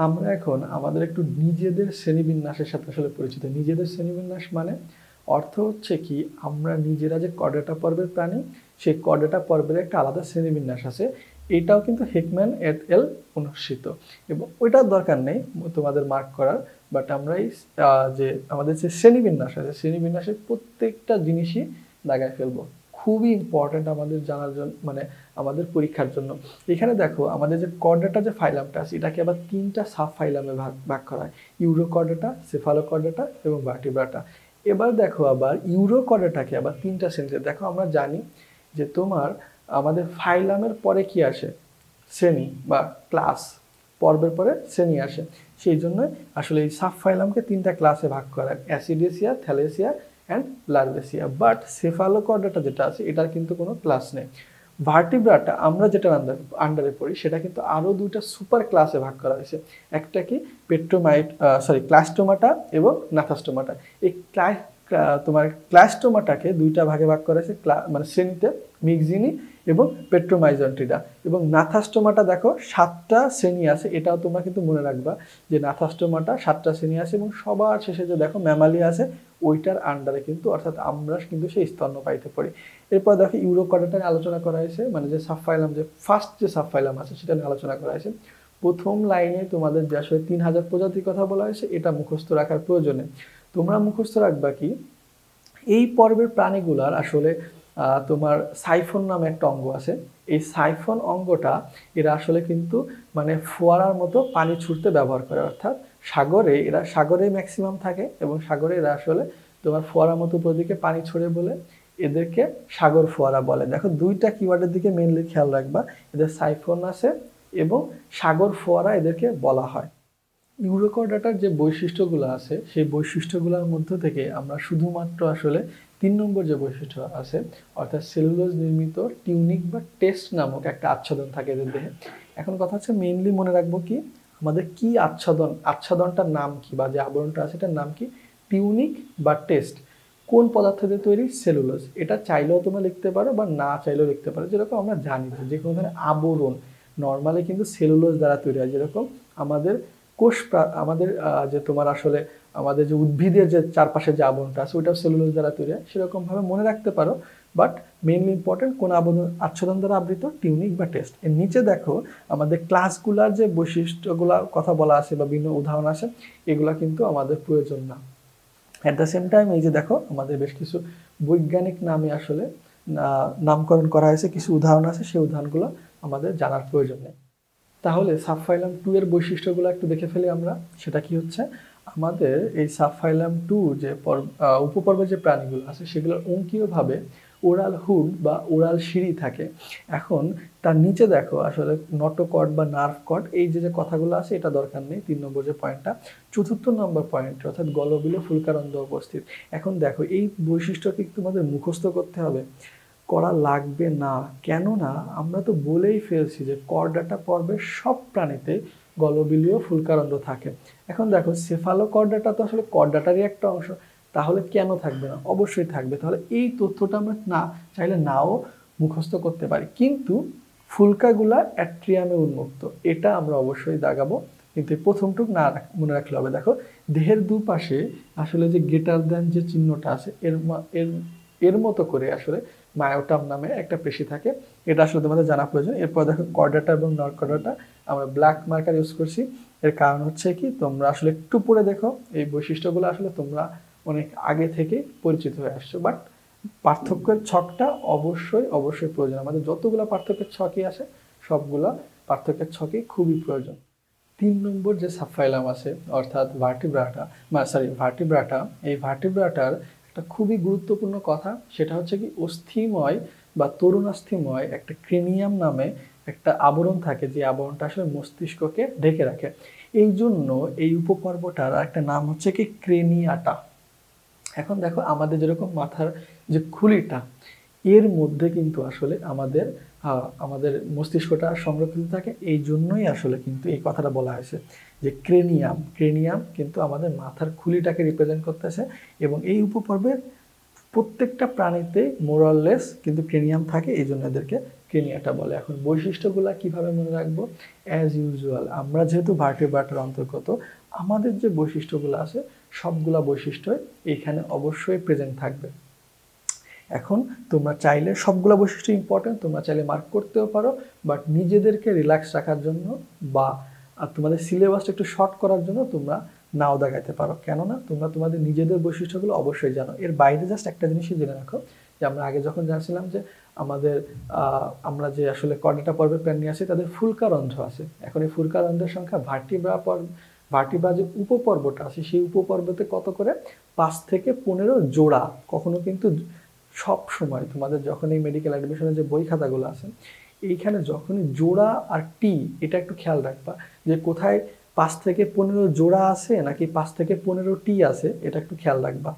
আমরা এখন আমাদের একটু নিজেদের শ্রেণীবিন্যাসের সাথে আসলে পরিচিত। নিজেদের শ্রেণীবিন্যাস মানে অর্থ হচ্ছে কি, আমরা নিজেরা যে কর্ডেটা পর্বের প্রাণী, সেই কর্ডেটা পর্বের একটা আলাদা শ্রেণীবিন্যাস আছে। এটাও কিন্তু হেকম্যান এট এল অনুসৃত, এবং ওইটার দরকার নেই তোমাদের মার্ক করার। বাট আমরা এই যে আমাদের যে শ্রেণীবিন্যাস আছে, শ্রেণীবিন্যাসের প্রত্যেকটা জিনিসই দাগায় ফেলবো। খুবই ইম্পর্টেন্ট আমাদের জানার জন্য, মানে আমাদের পরীক্ষার জন্য। এখানে দেখো আমাদের যে কর্ডেটা যে ফাইলামটা আছে, এটাকে আবার 3টা সাব ফাইলামে ভাগ করা হয়: ইউরোকর্ডেটা, সেফালোকর্ডেটা এবং ভার্টিব্রাটা। এবার দেখো আবার ইউরোকর্ডেটাকে আবার 3টা শ্রেণীতে। দেখো আমরা জানি যে তোমার আমাদের ফাইলামের পরে কি আসে? শ্রেণী বা ক্লাস। পর্বের পরে শ্রেণী আসে, সেই জন্য আসলে এই সাব ফাইলামকে 3টা ক্লাসে ভাগ করা: অ্যাসিডেসিয়া, থ্যালেসিয়া অ্যান্ড লার্ভেসিয়া। বাট সেফালোকর্ডেটা যেটা আছে, এটার কিন্তু কোনো ক্লাস নেই। ভার্টিব্রাটা আমরা যেটা আন্ডারে পড়ি, সেটা কিন্তু আরও 2টা সুপার ক্লাসে ভাগ করা হয়েছে। একটা কি ক্লাস্টোমাটা এবং নাথাস্টোমাটা। এই তোমার ক্লাস্টোমাটাকে 2টা ভাগে ভাগ করা হয়েছে, মানে শ্রেণীতে: মিক্সিনি এবং পেট্রোমাইজন্টিডা। এবং নাথাস্টোমাটা দেখো 7টা শ্রেণী আছে। এটাও তোমরা কিন্তু মনে রাখবা যে নাথাস্টোমাটা 7টা শ্রেণী আছে, এবং সবার শেষে যে দেখো ম্যামালিয়া আছে, ওইটার আন্ডারে কিন্তু, অর্থাৎ আমরা কিন্তু সেই স্তন্যপায়ীতে পড়ি। এরপর দেখো ইউরোকর্ডেটা নিয়ে আলোচনা করা হয়েছে, মানে যে সাবফাইলাম, যে ফার্স্ট যে সাবফাইলাম আছে সেটা নিয়ে আলোচনা করা হয়েছে। প্রথম লাইনে তোমাদের যে আসলে 3000 প্রজাতির কথা বলা হয়েছে, এটা মুখস্থ রাখার প্রয়োজনে। তোমরা মুখস্থ রাখবা কি, এই পর্বের প্রাণীগুলার আসলে তোমার সাইফন নামে একটা অঙ্গ আছে। এই সাইফন অঙ্গটা এরা আসলে কিন্তু মানে ফোয়ারার মতো পানি ছুটতে ব্যবহার করে, অর্থাৎ সাগরে ম্যাক্সিমাম থাকে, এবং সাগরে এরা আসলে তোমার ফোয়ারার মতো উপর দিকে পানি ছড়ে বলে এদেরকে সাগর ফোয়ারা বলে। দেখো 2টা কিওয়ার্ডের দিকে মেনলি খেয়াল রাখবা, এদের সাইফন আছে এবং সাগর ফোয়ারা এদেরকে বলা হয়। ইউরোকর্ডাটার যে বৈশিষ্ট্যগুলো আছে, সেই বৈশিষ্ট্যগুলোর মধ্য থেকে আমরা শুধুমাত্র আসলে 3 নম্বর যে বৈশিষ্ট্য আছে, অর্থাৎ সেলুলোজ নির্মিত টিউনিক বা টেস্ট নামক একটা আচ্ছাদন থাকে এদের দেহে। এখন কথা হচ্ছে মেইনলি মনে রাখবো কি, আমাদের কি আচ্ছাদনটার নাম কি, বা যে আবরণটা আছে এটার নাম কি? টিউনিক বা টেস্ট। কোন পদার্থ দিয়ে তৈরি? সেলুলোজ। এটা চাইলেও তোমরা লিখতে পারো বা না চাইলেও লিখতে পারো। যেরকম আমরা জানি যে কোনো ধরনের আবরণ নর্মালি কিন্তু সেলুলোজ দ্বারা তৈরি হয়। যেরকম আমাদের আমাদের যে তোমার আসলে আমাদের যে উদ্ভিদের যে চারপাশে যে আবরণটা আছে, ওইটাও সেলুলোজ দ্বারা তৈরি হয়। সেরকমভাবে মনে রাখতে পারো, বাট মেইনলি ইম্পর্টেন্ট কোন আচ্ছাদন দ্বারা আবৃত? টিউনিক বা টেস্ট। এর নিচে দেখো আমাদের ক্লাসগুলার যে বৈশিষ্ট্যগুলার কথা বলা আছে বা বিভিন্ন উদাহরণ আছে, এগুলা কিন্তু আমাদের প্রয়োজন না। অ্যাট দ্য সেম টাইম এই যে দেখো আমাদের বেশ কিছু বৈজ্ঞানিক নামে আসলে নামকরণ করা হয়েছে, কিছু উদাহরণ আছে, সেই উদাহরণগুলো আমাদের জানার প্রয়োজন নেই। তাহলে সাবফাইলাম 2 এর বৈশিষ্ট্যগুলো একটু দেখে ফেলি আমরা। সেটা কি হচ্ছে, আমাদের এই সাবফাইলাম 2 যে উপপর্বের যে প্রাণীগুলো আছে, সেগুলোর অঙ্কীয়ভাবে ওরাল হুড বা ওরাল সিঁড়ি থাকে। এখন তার নিচে দেখো আসলে নটোকর্ড বা নার্ভ কর্ড, এই যে কথাগুলো আছে এটা দরকার নেই। 3 নম্বর যে পয়েন্টটা, 4র্থ নম্বর পয়েন্ট অর্থাৎ গলবিলীয় ফুলকারন্ধ্র উপস্থিত। এখন দেখো এই বৈশিষ্ট্যকে তোমাদের মুখস্থ করতে হবে, করা লাগবে না। কেননা আমরা তো বলেই ফেলছি যে কর্ডাটা পর্বের সব প্রাণীতে গলবিলীয় ফুলকারন্ধ্র থাকে। এখন দেখো সেফালোকর্ডাটা তো আসলে কর্ডাটারই একটা অংশ, তাহলে কেন থাকবে না? অবশ্যই থাকবে। তাহলে এই তথ্যটা আমরা না চাইলে নাও মুখস্থ করতে পারি, কিন্তু ফুলকাগুলা অ্যাট্রিয়ামে উন্মুক্ত, এটা আমরা অবশ্যই দাগাবো। কিন্তু এই প্রথমটুক না মনে রাখলে হবে। দেখো দেহের দুপাশে আসলে যে গ্রেটার দ্যান যে চিহ্নটা আছে, এর মতো করে আসলে মায়োটাম নামে একটা পেশি থাকে। এটা আসলে তোমাদের জানা প্রয়োজন। এরপর দেখো কর্ডাটা এবং নর কর্ডাটা আমরা ব্ল্যাক মার্কার ইউজ করছি। এর কারণ হচ্ছে কি, তোমরা আসলে একটু পড়ে দেখো, এই বৈশিষ্ট্যগুলো আসলে তোমরা অনেক আগে থেকে পরিচিত হয়ে আসছো, বাট পার্থক্যের ছকটা অবশ্যই প্রয়োজন। আমাদের যতগুলো পার্থক্যের ছকই আছে, সবগুলা পার্থক্যের ছকই খুবই প্রয়োজন। 3 নম্বর যে সাবফাইলাম আছে অর্থাৎ ভার্টিব্রাটা, এই ভার্টিব্রাটার একটা খুবই গুরুত্বপূর্ণ কথা, সেটা হচ্ছে কি অস্থিময় বা তরুণাস্থিময় একটা ক্রেনিয়াম নামে একটা আবরণ থাকে, যে আবরণটা আসলে মস্তিষ্ককে ঢেকে রাখে। এই জন্য এই উপপর্বটার একটা নাম হচ্ছে কি ক্রেনিয়াটা। এখন দেখো আমাদের যেরকম মাথার যে খুলিটা, এর মধ্যে কিন্তু আসলে আমাদের মস্তিষ্কটা সংরক্ষিত থাকে। এই জন্যই আসলে কিন্তু এই কথাটা বলা হয়েছে যে ক্রেনিয়াম কিন্তু আমাদের মাথার খুলিটাকে রিপ্রেজেন্ট করতেছে। এবং এই উপপর্বের প্রত্যেকটা প্রাণীতে মোরাললেস কিন্তু ক্রেনিয়াম থাকে, এই জন্য এদেরকে ক্রেনিয়াটা বলে। এখন বৈশিষ্ট্যগুলা কিভাবে মনে রাখবো? অ্যাজ ইউজুয়াল আমরা যেহেতু ভার্টিব্রাটের অন্তর্গত, আমাদের যে বৈশিষ্ট্যগুলো আছে সবগুলা বৈশিষ্ট্য এইখানে অবশ্যই প্রেজেন্ট থাকবে। এখন তোমরা চাইলে সবগুলো বৈশিষ্ট্য ইম্পর্টেন্ট, তোমরা চাইলে মার্ক করতেও পারো, বাট নিজেদেরকে রিল্যাক্স রাখার জন্য বা তোমাদের সিলেবাসটা একটু শর্ট করার জন্য তোমরা নাও দেখাতে পারো। কেননা তোমরা তোমাদের নিজেদের বৈশিষ্ট্যগুলো অবশ্যই জানো। এর বাইরে জাস্ট একটা জিনিসই জেনে রাখো যে আমরা আগে যখন জানছিলাম যে আমাদের আমরা যে আসলে কর্ডেটা পর্বের প্রাণী আছে তাদের ফুলকারন্ধ্র আছে। এখন এই ফুলকারন্ধ্রের সংখ্যা ভার্টিব্রা যে উপপর্বটা আছে সেই উপপর্বতে কত করে? 5 থেকে 15 জোড়া। কখনো কিন্তু সব সময় তোমাদের যখন এই মেডিকেল অ্যাডমিশনের যে বই খাতাগুলো আছে এইখানে যখনই জোড়া আর টি, এটা একটু খেয়াল রাখবা যে কোথায় 5 থেকে 15 জোড়া আছে নাকি 5 থেকে 15 টি আছে, এটা একটু খেয়াল রাখবা।